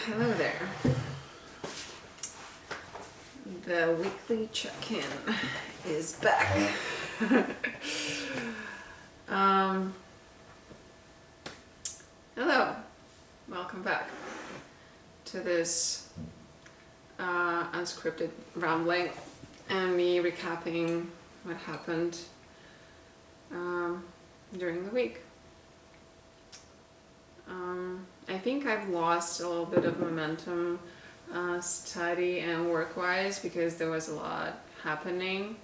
Hello there. The weekly check-in is back. Hello, welcome back to this unscripted rambling and me recapping what happened during the week. I think I've lost a little bit of momentum study and work-wise because there was a lot happening.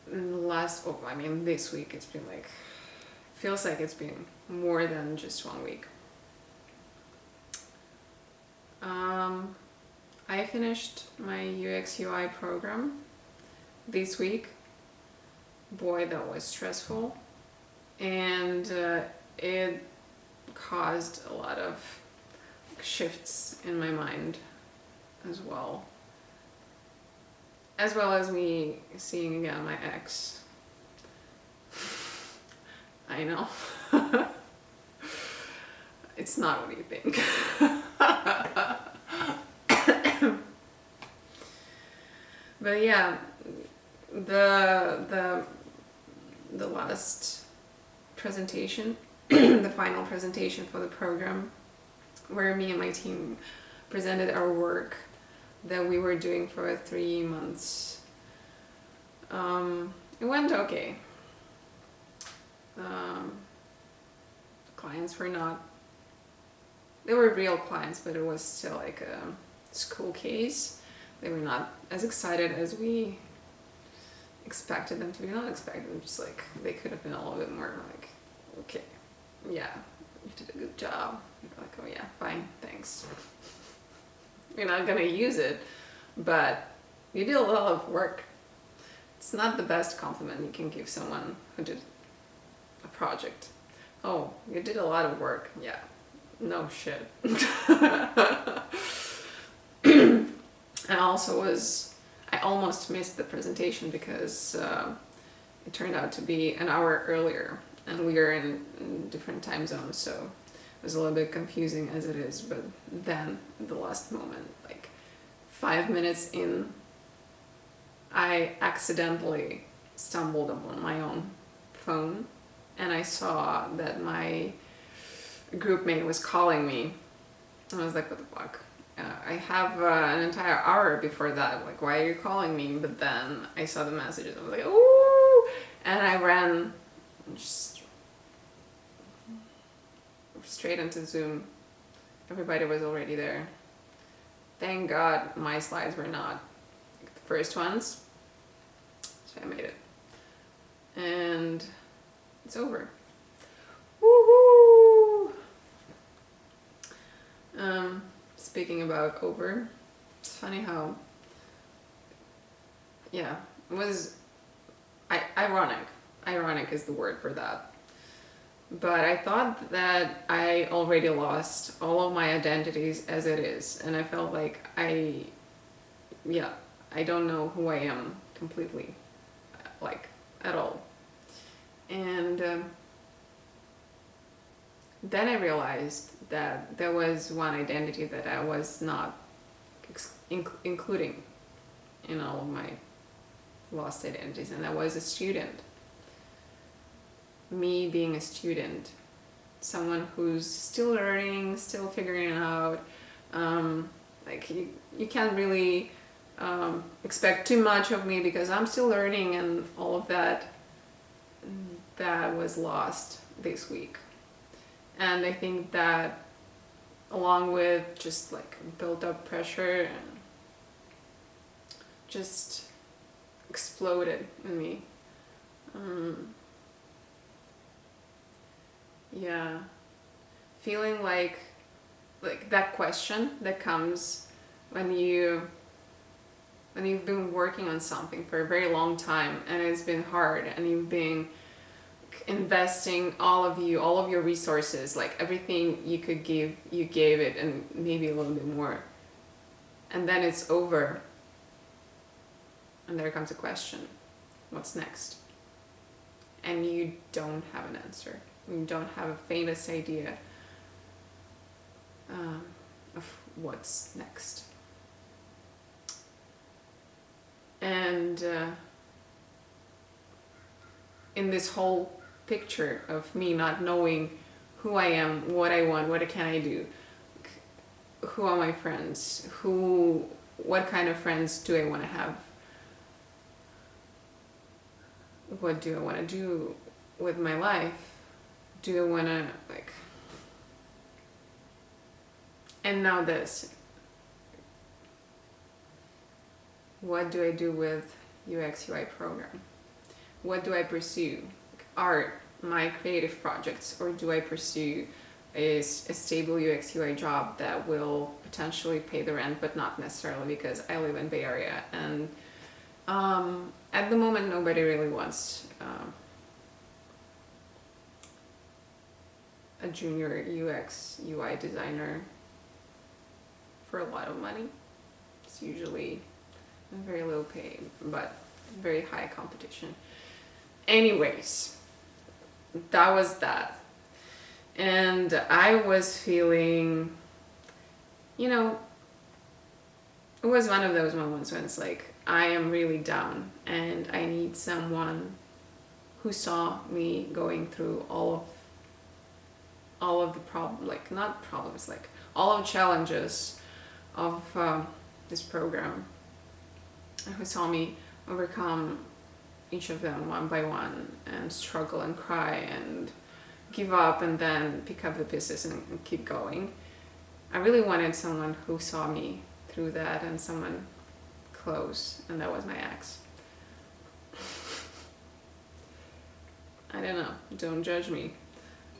This week it's been feels like it's been more than just 1 week. I finished my UX UI program this week. Boy, that was stressful, and it caused a lot of shifts in my mind as well as me seeing again my ex. I know. It's not what you think. But yeah, the last presentation, the final presentation for the program, where me and my team presented our work that we were doing for 3 months. It went okay. Clients were not, they were real clients, but it was still like a school case. They were not as excited as we expected them to be. Not expected them, just like they could have been a little bit more like, okay, yeah, you did a good job. You're like, oh yeah, fine, thanks. You're not gonna use it, but you did a lot of work. It's not the best compliment you can give someone who did a project. Oh, you did a lot of work. Yeah, no shit. I almost missed the presentation because it turned out to be an hour earlier and we are in different time zones, so it was a little bit confusing as it is. But then at the last moment, like 5 minutes in, I accidentally stumbled upon my own phone and I saw that my group mate was calling me. And I was like, what the fuck? I have an entire hour before that. Like, why are you calling me? But then I saw the messages. I was like, ooh! And I ran just straight into Zoom. Everybody was already there. Thank God my slides were not the first ones. So I made it. And it's over. Woohoo! Speaking about over, it's funny how, yeah, it was ironic. Ironic is the word for that. But I thought that I already lost all of my identities as it is. And I felt like I don't know who I am completely, like, at all. And then I realized that there was one identity that I was not including in all of my lost identities, and that was a student. Me being a student, someone who's still learning, still figuring it out. Like you can't really expect too much of me because I'm still learning, and all of that was lost this week. And I think that, along with just like built up pressure, and just exploded in me. Yeah, feeling like that question that comes when you've been working on something for a very long time and it's been hard, and you've been investing all of your resources, like everything you could give, you gave it, and maybe a little bit more, and then it's over, and there comes a question, what's next? And you don't have an answer. You don't have a faintest idea of what's next. And in this whole picture of me not knowing who I am, what I want, what can I do, who are my friends, what kind of friends do I want to have, what do I want to do with my life, do I want to and now this, what do I do with UX UI program? What do I pursue? Art, my creative projects, or do I pursue a stable UX UI job that will potentially pay the rent, but not necessarily, because I live in Bay Area, and at the moment nobody really wants a junior UX UI designer for a lot of money. It's usually very low pay, but very high competition. Anyways, that was that. And I was feeling, it was one of those moments when it's like, I am really down and I need someone who saw me going through all of the not problems, all of the challenges of this program, and who saw me overcome each of them one by one and struggle and cry and give up and then pick up the pieces and keep going. I really wanted someone who saw me through that, and someone close, and that was my ex. I don't know, don't judge me.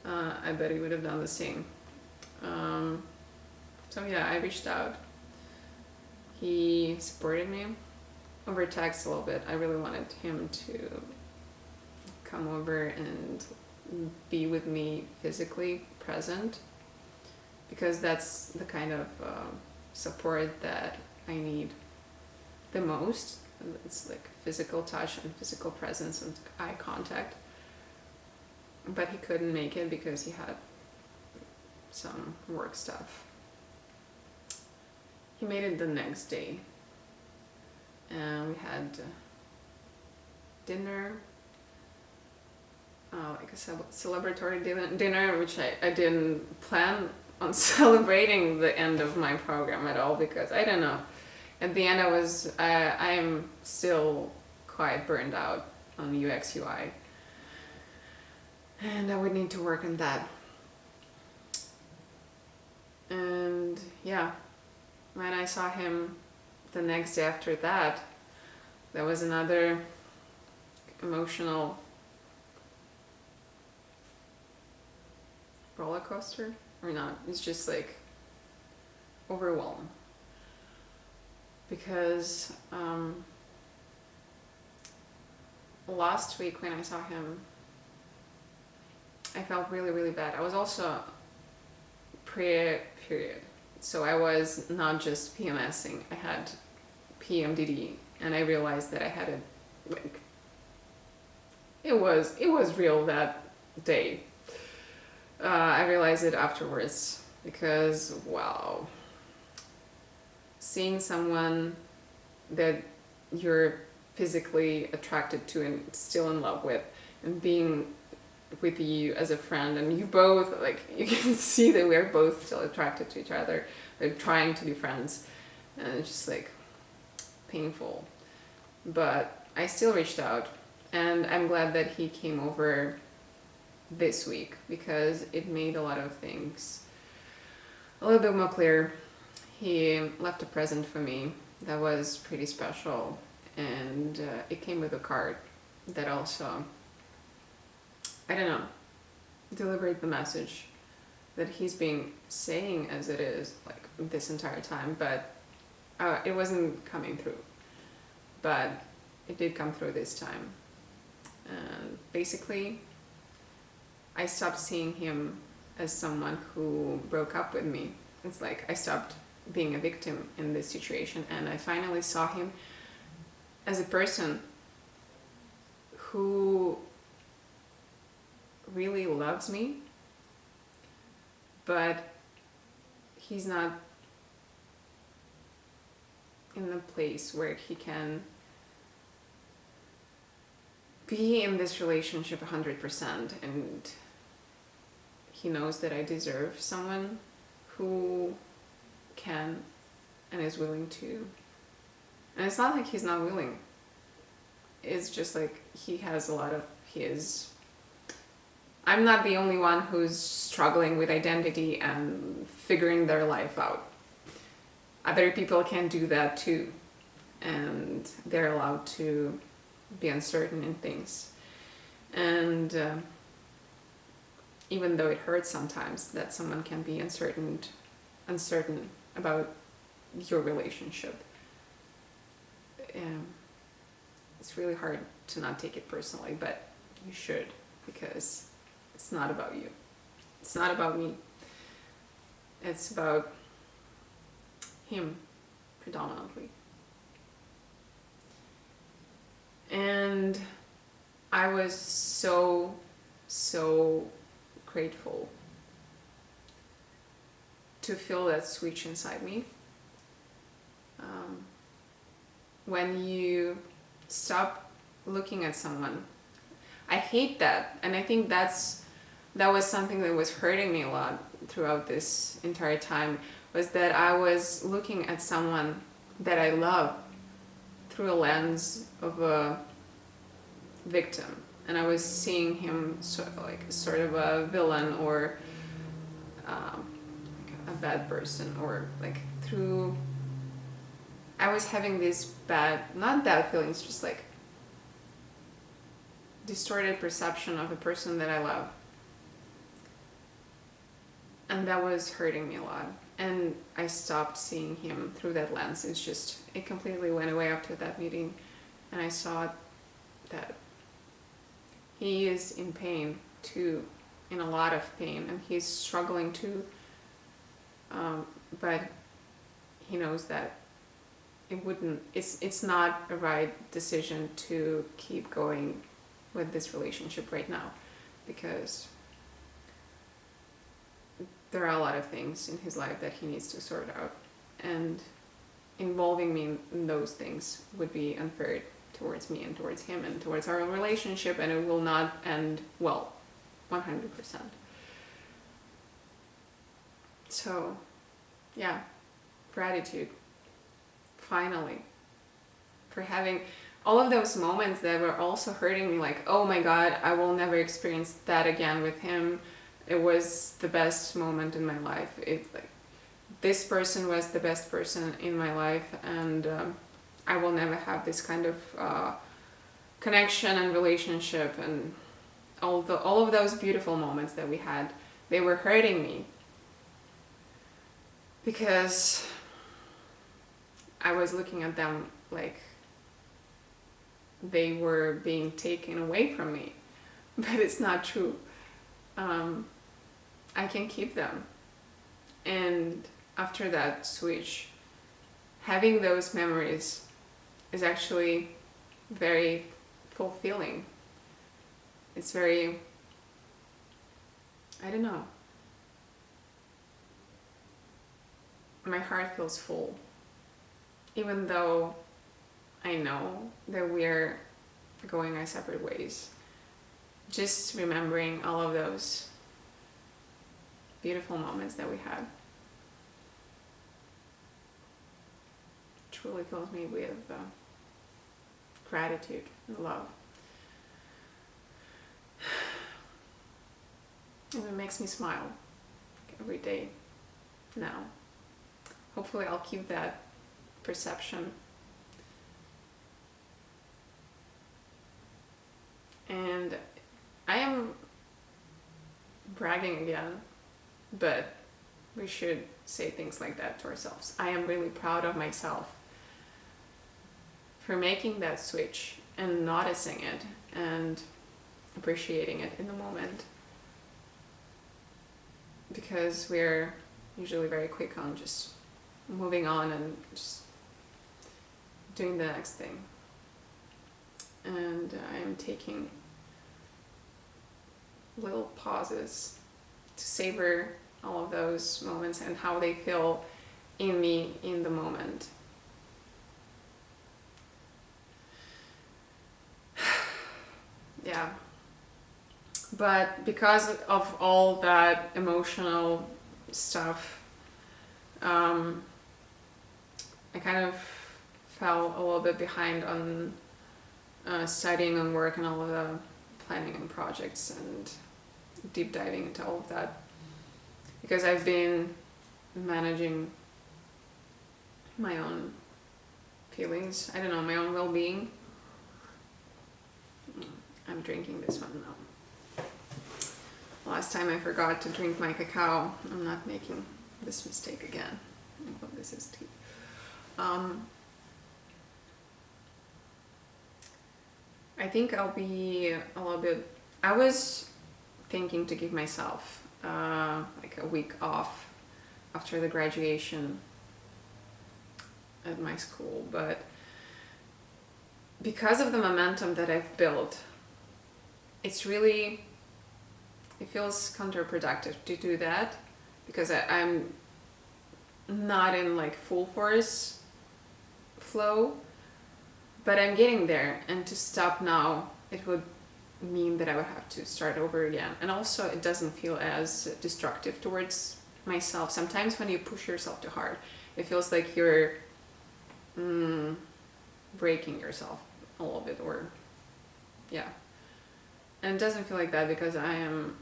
I bet he would have done the same. So yeah, I reached out. He supported me over text a little bit. I really wanted him to come over and be with me physically present, because that's the kind of support that I need the most. It's like physical touch and physical presence and eye contact. But he couldn't make it because he had some work stuff. He made it the next day, and we had dinner, like a celebratory dinner, which I didn't plan on celebrating the end of my program at all, because I don't know. At the end, I'm still quite burned out on UX UI, and I would need to work on that. And yeah, when I saw him the next day after that, there was another emotional roller coaster, or not. It's just like overwhelmed, because last week when I saw him, I felt really, really bad. I was also pre-period, so I was not just PMSing, I had PMDD, and I realized that I had it was real that day. I realized it afterwards, because wow, seeing someone that you're physically attracted to and still in love with, and being with you as a friend, and you both, you can see that we're both still attracted to each other, they're trying to be friends, and it's just painful. But I still reached out, and I'm glad that he came over this week, because it made a lot of things a little bit more clear. He left a present for me that was pretty special, and it came with a card that also, I don't know, delivered the message that he's been saying as it is this entire time, but it wasn't coming through. But it did come through this time. And basically, I stopped seeing him as someone who broke up with me. It's like I stopped being a victim in this situation, and I finally saw him as a person who really loves me, but he's not in a place where he can be in this relationship 100%, and he knows that I deserve someone who can and is willing to. And it's not like he's not willing. It's just like he has a lot of his... I'm not the only one who's struggling with identity and figuring their life out. Other people can do that too, and they're allowed to be uncertain in things. And even though it hurts sometimes that someone can be uncertain about your relationship, it's really hard to not take it personally, but you should, because it's not about you. It's not about me. It's about him predominantly. And I was so grateful to feel that switch inside me. When you stop looking at someone, I hate that, and I think that was something that was hurting me a lot throughout this entire time, was that I was looking at someone that I love through a lens of a victim, and I was seeing him sort of a villain, or a bad person, or like through... I was having these not bad feelings, just like distorted perception of a person that I love. And that was hurting me a lot. And I stopped seeing him through that lens. It completely went away after that meeting. And I saw that he is in pain too, in a lot of pain, and he's struggling too. But he knows that it's not a right decision to keep going with this relationship right now, because there are a lot of things in his life that he needs to sort out, and involving me in those things would be unfair towards me and towards him and towards our relationship, and it will not end well, 100%. So yeah, gratitude, finally, for having all of those moments that were also hurting me, like, oh my god, I will never experience that again with him. It was the best moment in my life. This person was the best person in my life, and I will never have this kind of connection and relationship, and all of those beautiful moments that we had, they were hurting me, because I was looking at them like they were being taken away from me, but it's not true. I can keep them. And after that switch, having those memories is actually very fulfilling. It's very, I don't know, my heart feels full, even though I know that we're going our separate ways. Just remembering all of those beautiful moments that we had truly fills me with gratitude and love. And it makes me smile every day now. Hopefully I'll keep that perception. And I am bragging again, but we should say things like that to ourselves. I am really proud of myself for making that switch and noticing it and appreciating it in the moment, because we're usually very quick on just moving on and just doing the next thing. And I am taking little pauses to savor all of those moments and how they feel in me in the moment. Yeah. But because of all that emotional stuff, I kind of fell a little bit behind on studying and work and all of the planning and projects and deep diving into all of that, because I've been managing my own feelings, I don't know, my own well-being. I'm drinking this one now. Last time I forgot to drink my cacao. I'm not making this mistake again. Well, this is tea. I think I'll be a little bit... I was thinking to give myself like a week off after the graduation at my school, but because of the momentum that I've built, it feels counterproductive to do that, because I'm not in like full force flow, but I'm getting there, and to stop now, it would mean that I would have to start over again. And also it doesn't feel as destructive towards myself. Sometimes when you push yourself too hard, it feels like you're breaking yourself a little bit, or yeah. And it doesn't feel like that, because I am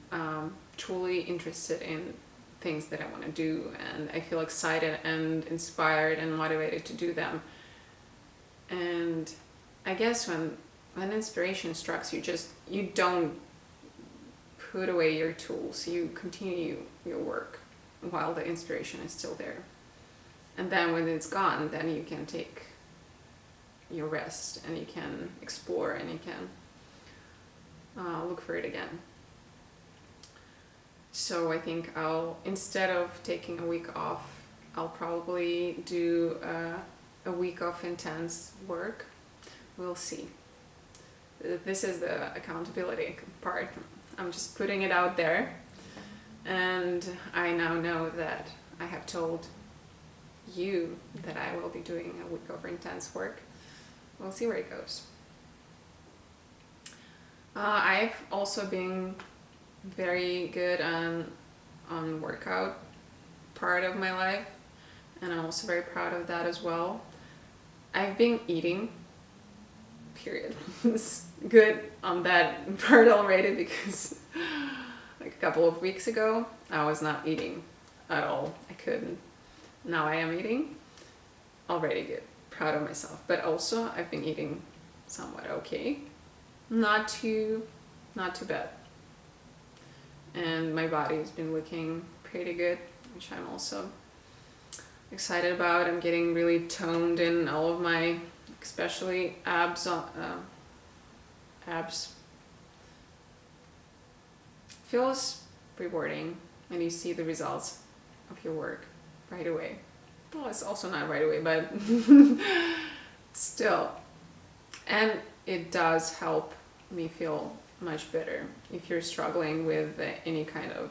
truly interested in things that I want to do, and I feel excited and inspired and motivated to do them. And I guess when inspiration strikes you, you don't put away your tools, you continue your work while the inspiration is still there. And then when it's gone, then you can take your rest, and you can explore, and you can look for it again. So I think instead of taking a week off, I'll probably do a week of intense work. We'll see. This is the accountability part. I'm just putting it out there, and I now know that I have told you that I will be doing a week of intense work. We'll see where it goes. I've also been very good on workout part of my life, and I'm also very proud of that as well. I've been eating, period. It's good on that part already, because like a couple of weeks ago I was not eating at all. I couldn't. Now I am eating. Already good. Proud of myself. But also I've been eating somewhat okay. Not too bad. And my body has been looking pretty good, which I'm also excited about. I'm getting really toned in all of my, especially abs. Feels rewarding when you see the results of your work right away. Well, it's also not right away, but still. And it does help me feel much better. If you're struggling with any kind of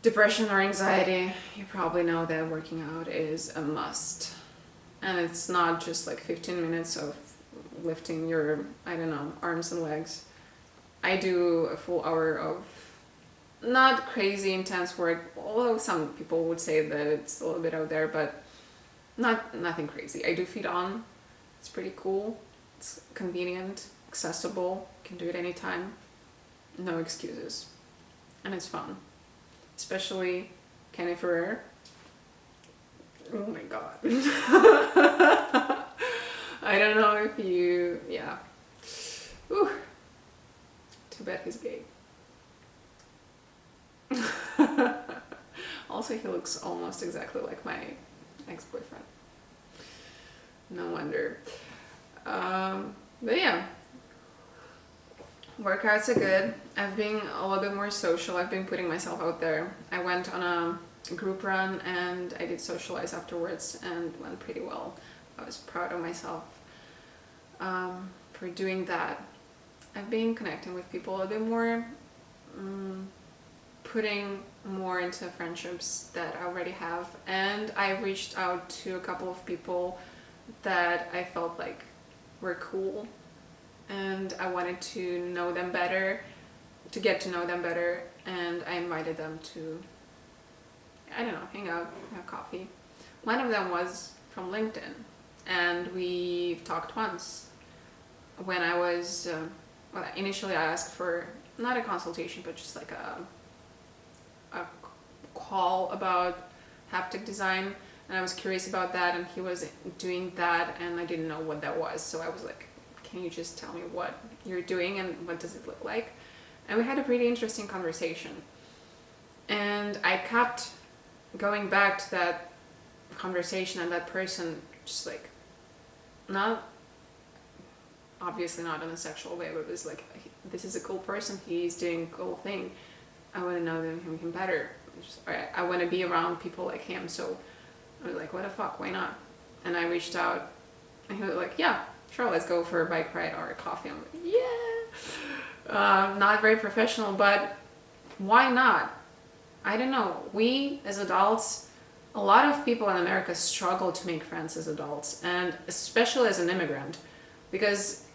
depression or anxiety, you probably know that working out is a must. And it's not just like 15 minutes of lifting your, I don't know, arms and legs. I do a full hour of not crazy intense work, although some people would say that it's a little bit out there, but nothing crazy. I do feet on. It's pretty cool. It's convenient, accessible, can do it anytime. No excuses. And it's fun. Especially Kenny Ferrer. Oh my god. I don't know if you... yeah. Ooh. Too bad he's gay. Also, he looks almost exactly like my ex-boyfriend. No wonder. But yeah, workouts are good. I've been a little bit more social. I've been putting myself out there. I went on a group run and I did socialize afterwards, and went pretty well. I was proud of myself for doing that. I've been connecting with people a bit more putting more into friendships that I already have, and I reached out to a couple of people that I felt like were cool and I wanted to know them better, to get to know them better, and I invited them to, I don't know, hang out, have coffee. One of them was from LinkedIn, and we talked once when I was, well, initially I asked for not a consultation, but just like a call about haptic design, and I was curious about that, and he was doing that, and I didn't know what that was, so I was like, can you just tell me what you're doing and what does it look like? And we had a pretty interesting conversation, and I kept going back to that conversation and that person, just like, not obviously not in a sexual way, but it was like, this is a cool person, he's doing a cool thing, I want to know him better, I want to be around people like him. So I was like, what the fuck, why not? And I reached out, and he was like, yeah, sure, let's go for a bike ride or a coffee. I'm like, yeah. Not very professional, but why not? I don't know. We as adults, a lot of people in America struggle to make friends as adults, and especially as an immigrant, because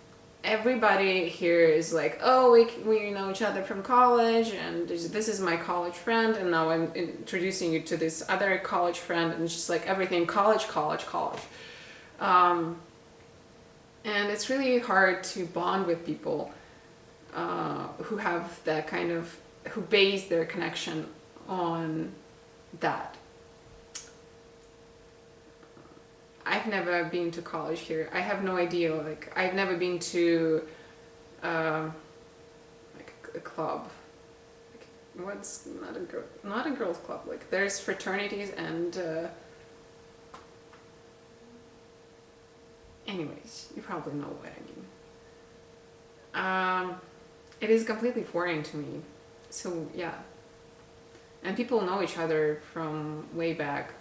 everybody here is like, oh, we know each other from college, and this is my college friend, and now I'm introducing you to this other college friend, and it's just like everything college. And it's really hard to bond with people who have that kind of, who base their connection on that. I've never been to college here. I have no idea. Like, I've never been to like a club. Like, what's not a girls' club. Like, there's fraternities and anyways, you probably know what I mean. It is completely foreign to me. So yeah. And people know each other from way back,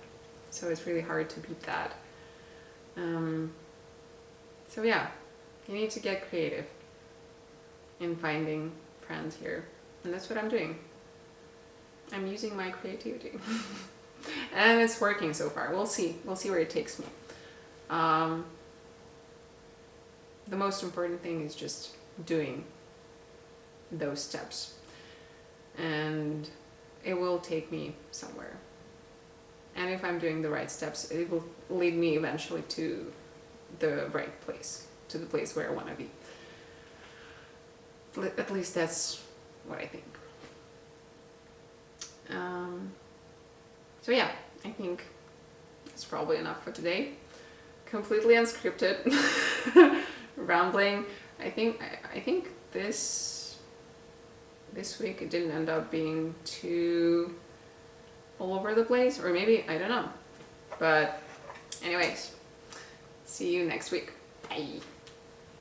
so it's really hard to beat that. So yeah, you need to get creative in finding friends here, and that's what I'm doing. I'm using my creativity and it's working so far. We'll see where it takes me. The most important thing is just doing those steps, and it will take me somewhere. And if I'm doing the right steps, it will lead me eventually to the right place, to the place where I want to be. At least that's what I think. So yeah, I think it's probably enough for today. Completely unscripted, rambling. I think this week it didn't end up being too all over the place, or maybe, I don't know. But anyways, see you next week. Bye.